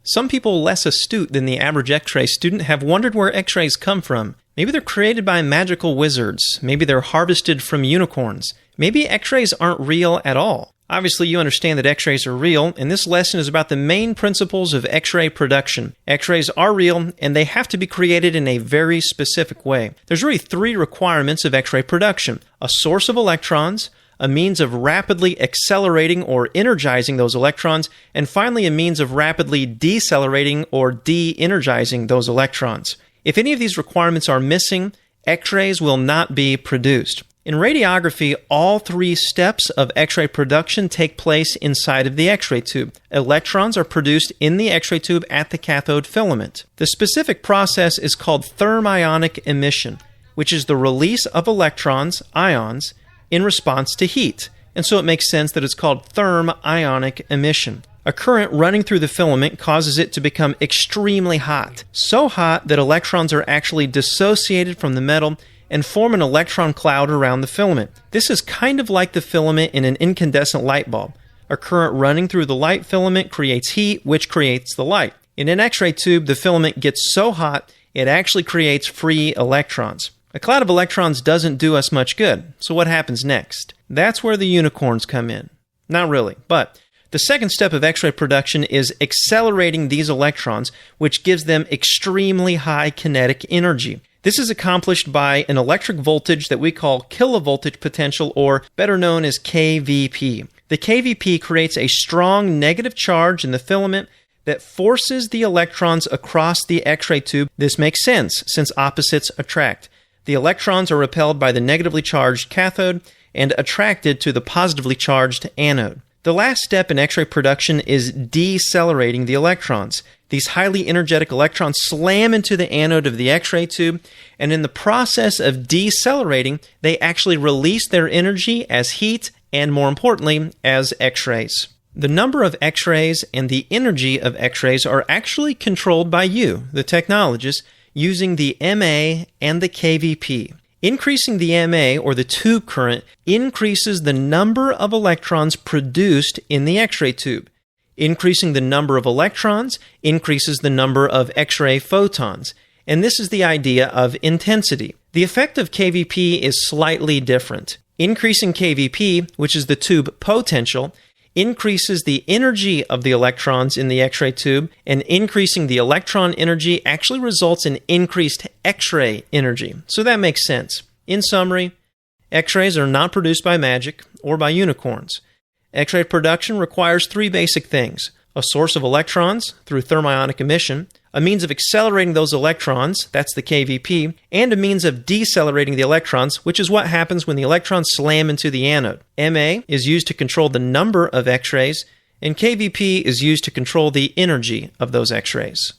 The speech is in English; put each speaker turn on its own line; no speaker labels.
Some people less astute than the average X-ray student have wondered where X-rays come from. Maybe they're created by magical wizards. Maybe they're harvested from unicorns. Maybe X-rays aren't real at all. Obviously, you understand that X-rays are real, and this lesson is about the main principles of X-ray production. X-rays are real, and they have to be created in a very specific way. There's really 3 requirements of X-ray production: a source of electrons, a means of rapidly accelerating or energizing those electrons, and finally a means of rapidly decelerating or de-energizing those electrons. If any of these requirements are missing, X-rays will not be produced. In radiography, all 3 steps of X-ray production take place inside of the X-ray tube. Electrons are produced in the X-ray tube at the cathode filament. The specific process is called thermionic emission, which is the release of electrons, ions, in response to heat. And so it makes sense that it's called thermionic emission. A current running through the filament causes it to become extremely hot. So hot that electrons are actually dissociated from the metal and form an electron cloud around the filament. This is kind of like the filament in an incandescent light bulb. A current running through the light filament creates heat, which creates the light. In an X-ray tube, the filament gets so hot, it actually creates free electrons. A cloud of electrons doesn't do us much good, so what happens next? That's where the unicorns come in. Not really, but the second step of X-ray production is accelerating these electrons, which gives them extremely high kinetic energy. This is accomplished by an electric voltage that we call kilovoltage potential, or better known as kVp. The kVp creates a strong negative charge in the filament that forces the electrons across the X-ray tube. This makes sense, since opposites attract. The electrons are repelled by the negatively charged cathode and attracted to the positively charged anode. The last step in X-ray production is decelerating the electrons. These highly energetic electrons slam into the anode of the X-ray tube, and in the process of decelerating, they actually release their energy as heat and, more importantly, as X-rays. The number of X-rays and the energy of X-rays are actually controlled by you, the technologist, using the MA and the kVp. Increasing the MA, or the tube current, increases the number of electrons produced in the X-ray tube. Increasing the number of electrons increases the number of X-ray photons. And this is the idea of intensity. The effect of kVp is slightly different. Increasing kVp, which is the tube potential, increases the energy of the electrons in the X-ray tube, and increasing the electron energy actually results in increased X-ray energy. So that makes sense. In summary, X-rays are not produced by magic or by unicorns. X-ray production requires 3 basic things: a source of electrons through thermionic emission, a means of accelerating those electrons, that's the kVp, and a means of decelerating the electrons, which is what happens when the electrons slam into the anode. MA is used to control the number of X-rays, and kVp is used to control the energy of those X-rays.